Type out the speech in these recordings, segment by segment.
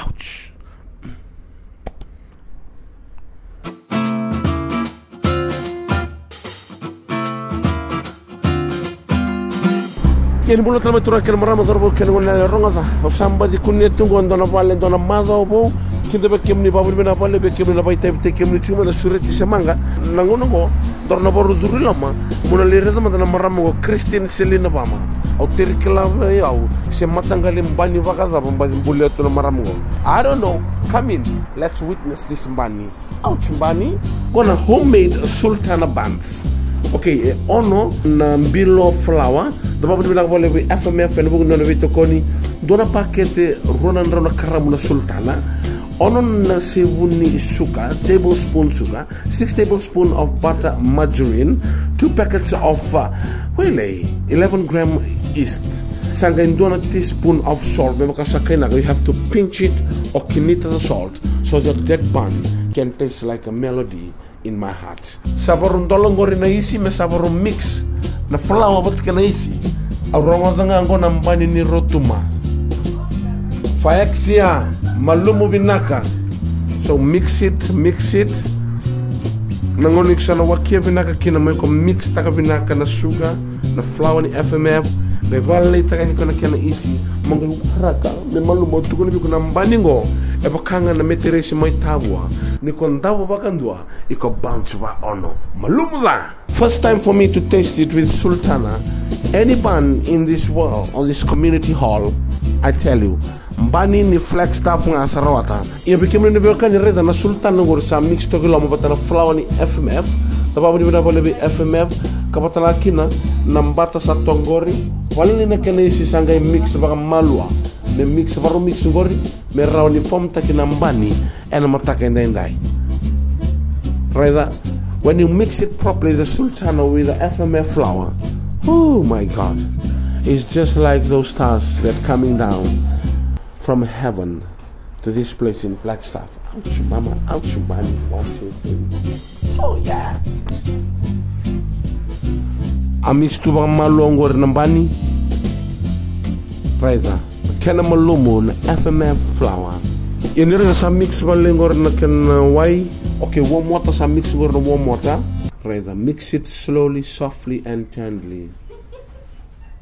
Ouch. Kini mulo tama tura kini marama zorbo kini wala ronga sa. Osamba di kunya tungo ndona vale ndona mazo bo. Kinde be kemni babu bina vale be kemni labai te kemni chuma na sureti semanga. Nangono go dorna boru duri lama. Muna lere tama ndona marama go Christine Selina Bama. Au terikela yau se matangali mbani vakaza mbani mbule tuna marama go. I don't know. Come in. Let's witness this mbani. Ouch mbani. Gonna homemade sultana buns. Okay, ono na mbilo flour. Dapat dibilang boleh FMF yang bukan dari tokoni. Dona pakete ronan karamu na sultana. Ono na sebuni sugar, tablespoon sugar, 6 tablespoons of butter margarine, 2 packets of 11 gram yeast. Sanggain dona teaspoon of salt. Memang kasakain you have to pinch it or kinita the salt so that bun can taste like a melody in my heart. Sabarun tolong gori na isi me sabarun mix na flour bat ka na isi. Arongo nga ngo nambani ni rotuma. Faexia malumu binaka. So mix it. Nangonik sana wakia binaka kina mo ko mix taka binaka na sugar na flour ni FMF. Me vale taka ni kona kina isi. Mangalu haraka me malumu tuko ni ko nambani ngo. E bakanga na meteresi mai tabua ni kondawa bakandua iko bounce ba ono malumuda. First time for me to taste it with sultana. Any bun in this world or this community hall, I tell you, mbani ni flex staff nga sarawata. Ia bikim ni beka ni reda na sultana ngor sa mix to kilo mabata na flour ni FMF. Tababu ni bina boleh FMF kapatala kina nambata sa tongori. Wala ni na kanisi sangay mix baka malua. Me mix baru mix ngori me rawni fom takina mbani ena mataka ndai. Rather, when you mix it properly, the sultana with the FMF flour, oh my God, it's just like those stars that coming down from heaven to this place in Flagstaff. Ouch, mama, ouch, man. 1, 2, 3. Oh yeah. Amis tu bang malongor nambani. Rather. Kena malumu na FMF flour. Ini rasa sa mix balengor na kena wai. Okay, warm water sa mix ngor na warm water. Rather mix it slowly, softly and tenderly.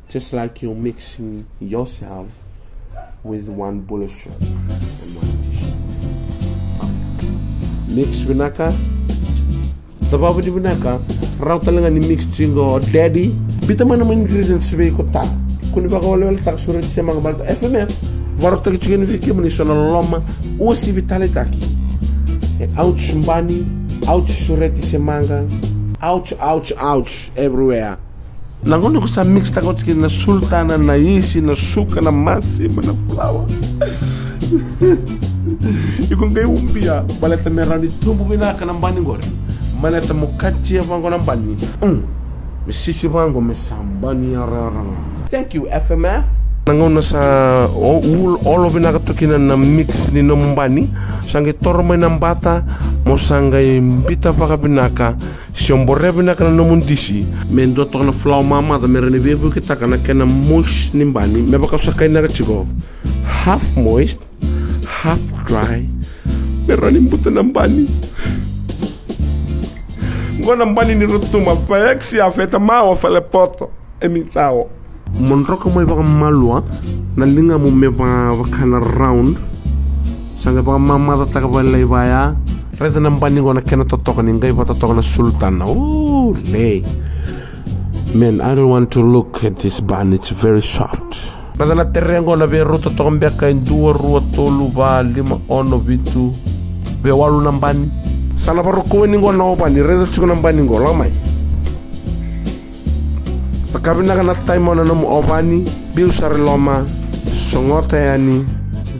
Just like you're mixing yourself with one bullet shot and one t-shirt. Mix binaka. Tababu di binaka. Raw talaga ni mix jingo daddy. Bita man naman ingredients sabi ko ta. Kuni baka wala tak surat siya mga balta FMF varot taki chicken viki muni sona loma usi vitale taki ouch mbani ouch surat siya manga ouch everywhere nangono ko sa mix tako chicken na sultana na isi na suka na masi na flour ikong kay umpia baleta merani tumbu binaka ng bani gore maleta mukachi vango ng bani misisi vango mesambani araranga. Thank you, FMF. Nangon na sa all of nakatukinan na mix ni nombani. Sangay tormay ng bata mo sangay bita pa ka binaka. Siyambore binaka na namundisi. Mendoto ka na flour mama da meron ibebu kita ka na kena mush nimbani. May baka sakay na kachigo. Half moist, half dry. Meron imbuta ng bani. Ngo ng bani ni rutuma. Faexi afeta mao falepoto. Emitao. Monroka mo baka malua nalinga mo me kana round sanga baka mama taka balay baya reda nang bani ko na kena totokan ingay ba totokan na sultana. Oh lay man, I don't want to look at this bun, it's very soft. Reda na terrengo na be ruto tokan beka in 2 rua tolu ba 5 ono bitu be walu nang bani sana baru ko ni ngona obani reda chuko nang bani ngo lamay. Kabina kana time na mo obani biu sar loma songote yani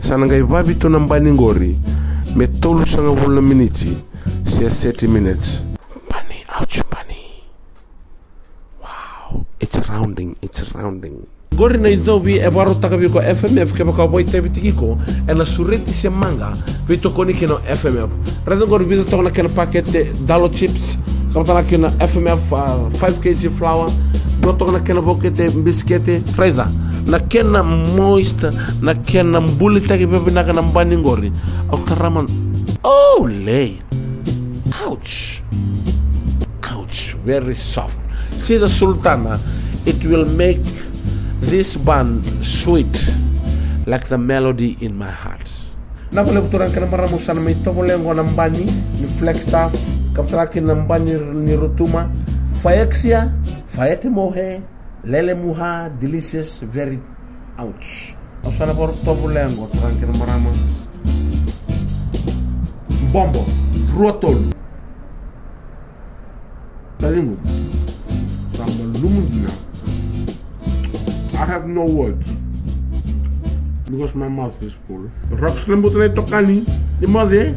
sanangay babi to nambani ngori me tolu sanga wala minutes se 30 minutes bani ouch bani. Wow, it's rounding gori na idobi e baro takabi ko FMF ke baka boy tabi tikiko e na sureti se manga vito koni kino FMF rado gori bido to na kana pakete dalo chips kama kina FMF 5 kg flour doto na kena bokete biskete reza na kena moist na kena mbuli tagi pepe na kana mbani ngori au taraman oh lay ouch very soft. See the sultana, it will make this bun sweet like the melody in my heart. Na boleh betulan kana maramusan may to boleh ngo nambani ni flexta kapsaki nambani ni rutuma faexia faete mohe lele muha delicious very ouch. Osana por to boleh ngo turan kana marama bombo rotol Talingo sambal lumudina. I have no words because my mouth is full. Rock slim butane tokani, di mother.